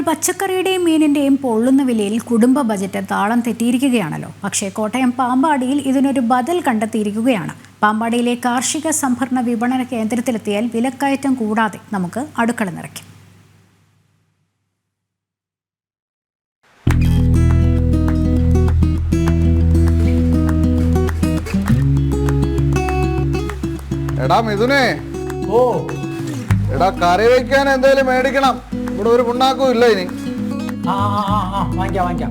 പച്ചക്കറിയുടെയും മീനിൻ്റെയും പൊള്ളുന്ന വിലയിൽ കുടുംബ ബജറ്റ് താളം തെറ്റിയിരിക്കുകയാണല്ലോ. പക്ഷേ കോട്ടയം പാമ്പാടിയിൽ ഇതിനൊരു ബദൽ കണ്ടെത്തിയിരിക്കുകയാണ്. പാമ്പാടിയിലെ കാർഷിക സംഭരണ വിപണന കേന്ദ്രത്തിലെത്തിയാൽ വിലക്കയറ്റം കൂടാതെ നമുക്ക് അടുക്കള നിറയ്ക്കും. എടാ മിഥുനേ, എടാ കറി വെക്കാൻ എന്തേലും മേടിക്കണം. ഇവിടെ ഒരു പുണ്ണാക്കും ഇല്ല ഇനി. വാങ്ങിക്കാം.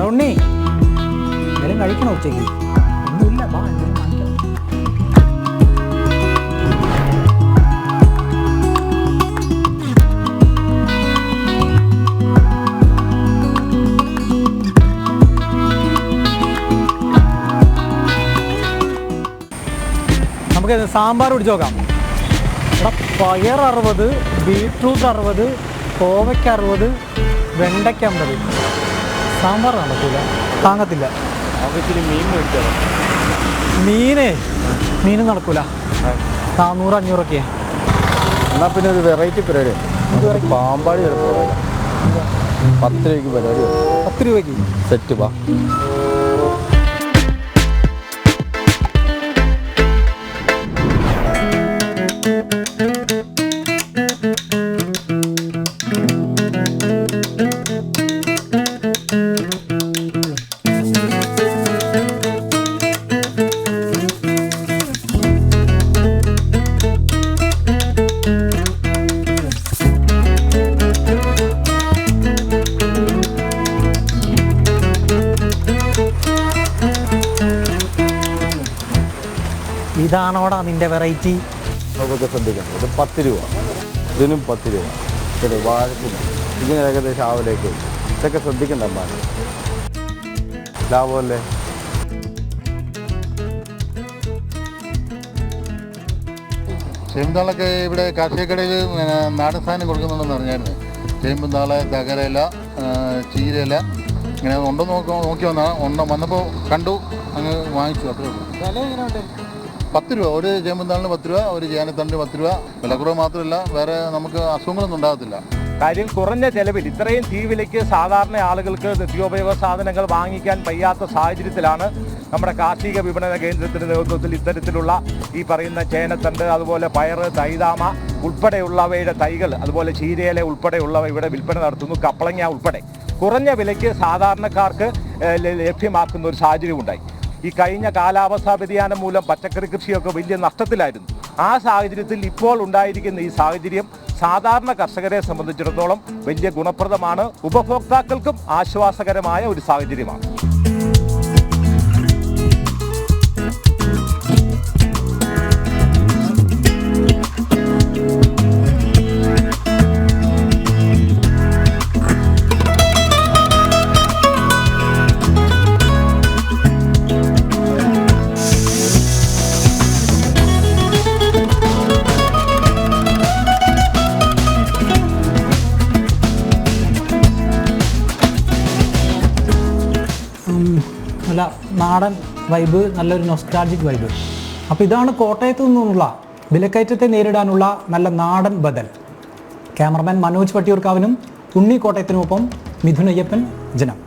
ഉണ്ണി എന്തെങ്കിലും കഴിക്കണോ ഉച്ചയ്ക്ക്? ഒന്നുമില്ല, എന്തെങ്കിലും വാങ്ങിക്കാം. നമുക്ക് സാമ്പാർ പിടിച്ച് നോക്കാം. ഇവിടെ പയർ 60, ബീട്രൂട്ട് 60, കോവയ്ക്ക് 60, വെണ്ടയ്ക്ക് 50. സാമ്പാർ നടക്കില്ല, താങ്ങത്തില്ല. മീൻ നടക്കൂല. 400-500 എന്നാ പിന്നെ ഒരു വെറൈറ്റി പരിപാടി പാമ്പാടി 10 രൂപയ്ക്ക് പരിപാടി. 10 രൂപയ്ക്ക് സെറ്റ് പാ. ഇതാണോടാ നിന്റെ വെറൈറ്റി? നമുക്കൊക്കെ ശ്രദ്ധിക്കണം. ഇത് 10 രൂപ, ഇതിനും 10 രൂപ. ഇത് വാഴത്തിന് ഇതിന് ഏകദേശം ആവിലേക്ക്. ഇതൊക്കെ ശ്രദ്ധിക്കണ്ട, ലാഭമല്ലേ? ചേമ്പുതാളൊക്കെ ഇവിടെ കാർഷിക കടയിൽ നാടൻ സാധനം കൊടുക്കുന്നുണ്ടെന്ന് പറഞ്ഞായിരുന്നു. ചേമ്പുതാള്, തകരയില, ചീരയില ഇങ്ങനെ ഉണ്ടോ നോക്കി വന്നപ്പോൾ കണ്ടു, അങ്ങ് വാങ്ങിച്ചു. അത്രേ ഉള്ളൂ. വില എങ്ങനെയുണ്ട്? 10 രൂപ. ഒരു ചേമ്പുതാളിന് 10 രൂപ, ഒരു ചേനത്തണ്ടിന് 10 രൂപ. വിലക്കുറവ് മാത്രമല്ല, വേറെ നമുക്ക് അസുഖങ്ങളൊന്നും ഉണ്ടാകത്തില്ല. കാര്യം കുറഞ്ഞ ചെലവിൽ ഇത്രയും വിലയ്ക്ക് സാധാരണ ആളുകൾക്ക് നിത്യോപയോഗ സാധനങ്ങൾ വാങ്ങിക്കാൻ വയ്യാത്ത സാഹചര്യത്തിലാണ് നമ്മുടെ കാർഷിക വിപണന കേന്ദ്രത്തിൻ്റെ നേതൃത്വത്തിൽ ഇത്തരത്തിലുള്ള ഈ പറയുന്ന ചേനത്തണ്ട്, അതുപോലെ പയറ്, തൈതാമ ഉൾപ്പെടെയുള്ളവയുടെ തൈകൾ, അതുപോലെ ചീരയില ഉൾപ്പെടെയുള്ളവ ഇവിടെ വിൽപ്പന നടത്തുന്നു. കപ്പളങ്ങ ഉൾപ്പെടെ കുറഞ്ഞ വിലയ്ക്ക് സാധാരണക്കാർക്ക് ലഭ്യമാക്കുന്ന ഒരു സാഹചര്യം ഉണ്ടായി. ഈ കഴിഞ്ഞ കാലാവസ്ഥാ വ്യതിയാനം മൂലം പച്ചക്കറി കൃഷിയൊക്കെ വലിയ നഷ്ടത്തിലായിരുന്നു. ആ സാഹചര്യത്തിൽ ഇപ്പോൾ ഉണ്ടായിരിക്കുന്ന ഈ സാഹചര്യം സാധാരണ കർഷകരെ സംബന്ധിച്ചിടത്തോളം വലിയ ഗുണപ്രദമാണ്. ഉപഭോക്താക്കൾക്കും ആശ്വാസകരമായ ഒരു സാഹചര്യമാണ്. നല്ല നാടൻ വൈബ്, നല്ലൊരു നൊസ്റ്റാൾജിക് വൈബ്. അപ്പോൾ ഇതാണ് കോട്ടയത്തു നിന്നുള്ള വിലക്കയറ്റത്തെ നേരിടാനുള്ള നല്ല നാടൻ ബദൽ. ക്യാമറമാൻ മനോജ് വട്ടിയൂർക്കാവിനും ഉണ്ണി കോട്ടയത്തിനുമൊപ്പം മിഥുൻ അയ്യപ്പൻ, ജനം.